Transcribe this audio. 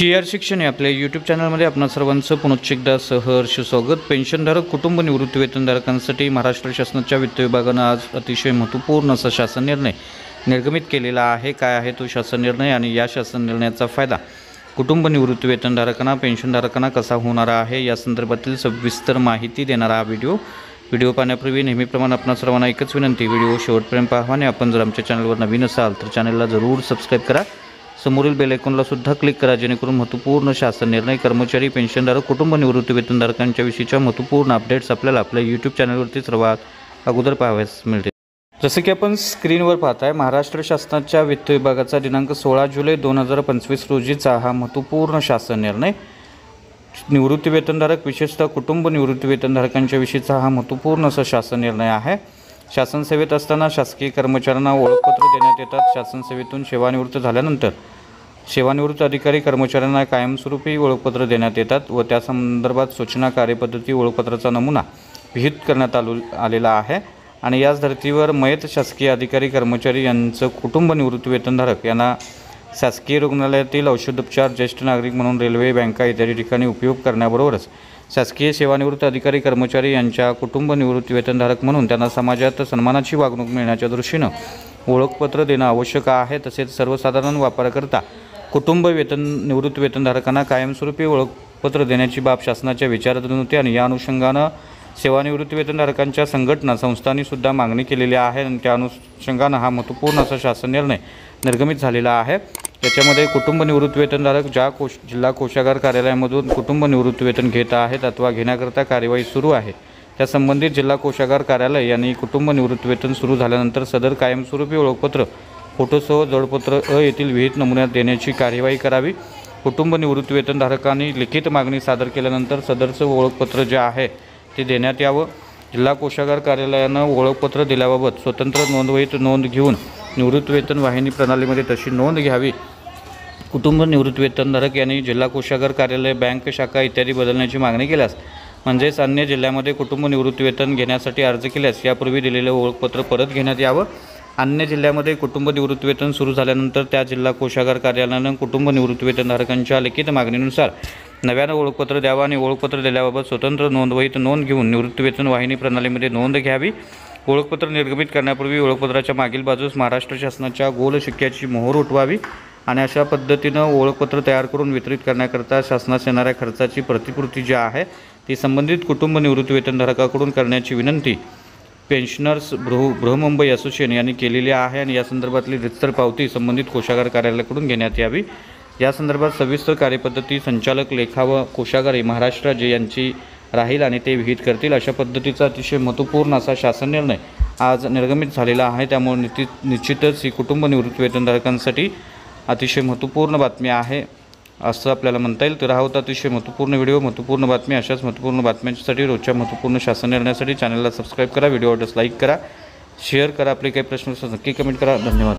Chair शिक्षण आपल्या YouTube चॅनलमध्ये आपणा सर्वांचं पुनश्च एकदा सहर्ष स्वागत। पेन्शनधारक कुटुंब निवृत्ती वेतनधारकांसाठी महाराष्ट्र शासनाच्या वित्त विभागाने आज अतिशय महत्त्वपूर्ण असा शासन निर्णय निर्गमित केलेला आहे। काय आहे तो शासन निर्णय आणि या शासन निर्णयाचा फायदा कुटुंब निवृत्ती वेतनधारकांना पेन्शनधारकांना कसा होणार आहे या संदर्भातील सविस्तर माहिती देणारा हा व्हिडिओ पाहण्यापूर्वी नेहमीप्रमाणे आपणा सर्वांना एकच विनंती, व्हिडिओ शेवटपर्यंत पाहा आणि आपण जर आमच्या चॅनलवर नवीन असाल तर चॅनलला जरूर सबस्क्राइब करा, समोरील बेल आयकॉनला सुद्धा क्लिक करा, जेणेकरून महत्त्वपूर्ण शासन निर्णय कर्मचारी पेन्शनधारक कुटुंब निवृत्ती वेतनधारकांच्या विषयीच्या महत्त्वपूर्ण अपडेट्स आपल्याला आपल्या यूट्यूब चॅनलवरती सर्वात अगोदर पाहावयास मिळतील। जसे की आपण स्क्रीनवर पाहताय, महाराष्ट्र शासनाच्या वित्त विभागाचा दिनांक 16 जुलै 2025 रोजीचा हा महत्त्वपूर्ण शासन निर्णय निवृत्ती वेतनधारक विशेषतः कुटुंब निवृत्ती वेतनधारकांच्या विषयीचा हा महत्त्वपूर्ण असा शासन निर्णय आहे। शासन सेवेत असताना शासकीय कर्मचाऱ्यांना ओळखपत्र देण्यात येतात। शासन सेवेतून सेवानिवृत्त झाल्यानंतर सेवानिवृत्त अधिकारी कर्मचाऱ्यांना कायमस्वरूपी ओळखपत्र देण्यात येतात व त्या संदर्भात सूचना कार्यपद्धती ओळखपत्राचा नमुना विहित करण्यात आलेला आहे। आणि याच धर्तीवर मयत शासकीय अधिकारी कर्मचारी यांचं कुटुंब निवृत्ती वेतनधारक यांना शासकीय रुग्णालयातील औषधोपचार, ज्येष्ठ नागरिक म्हणून रेल्वे, बँका इत्यादी ठिकाणी उपयोग करण्याबरोबरच शासकीय सेवानिवृत्त अधिकारी कर्मचारी यांच्या कुटुंब निवृत्ती वेतनधारक म्हणून त्यांना समाजात सन्मानाची वागणूक मिळण्याच्या दृष्टीनं ओळखपत्र देणं आवश्यक आहे। तसेच सर्वसाधारण वापराकरता कुटुंब निवृत्ती वेतनधारकांना कायमस्वरूपी ओळखपत्र देण्याची बाब शासनाच्या विचाराधीन होती आणि या अनुषंगानं सेवानिवृत्ती वेतनधारकांच्या संघटना संस्थांनी सुद्धा मागणी केलेली आहे आणि त्या अनुषंगानं हा महत्त्वपूर्ण असा शासन निर्णय निर्गमित झालेला आहे। याच्यामध्ये कुटुंब निवृत्ती वेतनधारक ज्या जिल्हा कोषागार कार्यालयामधून कुटुंब निवृत्ती वेतन घेत आहेत अथवा घेण्याकरता कार्यवाही सुरू आहे त्या संबंधित जिल्हा कोषागार कार्यालय यांनी कुटुंब निवृत्ती वेतन सुरू झाल्यानंतर सदर कायमस्वरूपी ओळखपत्र फोटोसह जोडपत्र येथील विहित नमुन्यात देण्याची कार्यवाही करावी। कुटुंब निवृत्ती वेतनधारकांनी लिखित मागणी सादर केल्यानंतर सदरचं ओळखपत्र जे आहे ते देण्यात यावं। जिल्हा कोषागार कार्यालयानं ओळखपत्र दिल्याबाबत स्वतंत्र नोंदवहीत नोंद घेऊन निवृत्ती वेतन वाहिनी प्रणालीमध्ये तशी नोंद घ्यावी। कुटुंब निवृत्ती वेतनधारक यांनी जिल्हा कोषागार कार्यालय, बँक शाखा इत्यादी बदलण्याची मागणी केल्यास म्हणजेच अन्य जिल्ह्यामध्ये कुटुंब निवृत्ती वेतन घेण्यासाठी अर्ज केल्यास यापूर्वी दिलेलं ओळखपत्र परत घेण्यात यावं। अन्य जिल्ह्यामध्ये कुटुंब निवृत्ती वेतन सुरू झाल्यानंतर त्या जिल्हा कोषागार कार्यालयानं कुटुंब निवृत्ती वेतनधारकांच्या लिखित मागणीनुसार नव्यानं ओळखपत्र द्यावं आणि ओळखपत्र दिल्याबाबत स्वतंत्र नोंदवहीत नोंद घेऊन निवृत्ती वेतन वाहिनी प्रणालीमध्ये नोंद घ्यावी। ओळखपत्र निर्गमित करण्यापूर्वी ओळखपत्राच्या मागील बाजूस महाराष्ट्र शासनाच्या गोल शिक्क्याची मोहर उठवावी आणि अशा पद्धतीनं ओळखपत्र तयार करून वितरित करण्याकरता शासनास येणाऱ्या खर्चाची प्रतिपूर्ती जी आहे ती संबंधित कुटुंब निवृत्ती वेतनधारकाकडून करण्याची विनंती पेन्शनर्स बृहमुंबई असोसिएशन यांनी केलेली आहे आणि या संदर्भातली रितसर पावती संबंधित कोषागार कार्यालयाकडून घेण्यात यावी। या संदर्भात सविस्तर कार्यपद्धती संचालक लेखा व कोषागार महाराष्ट्र जे यांची राहील आणि ते विहित करतील। अशा पद्धतीचा अतिशय महत्त्वपूर्ण असा शासन निर्णय आज निर्गमित झालेला आहे। त्यामुळे निश्चितच ही कुटुंब निवृत्ती वेतनधारकांसाठी अतिशय महत्त्वपूर्ण बातमी आहे असं आपल्याला म्हणता येईल। तर हा होता अतिशय महत्त्वपूर्ण व्हिडिओ, महत्त्वपूर्ण बातमी। अशाच महत्त्वपूर्ण बातम्यांसाठी रोजच्या महत्त्वपूर्ण शासन निर्णयासाठी चॅनलला सबस्क्राईब करा, व्हिडिओ लाईक करा, शेअर करा, आपले काही प्रश्न नक्की कमेंट करा। धन्यवाद।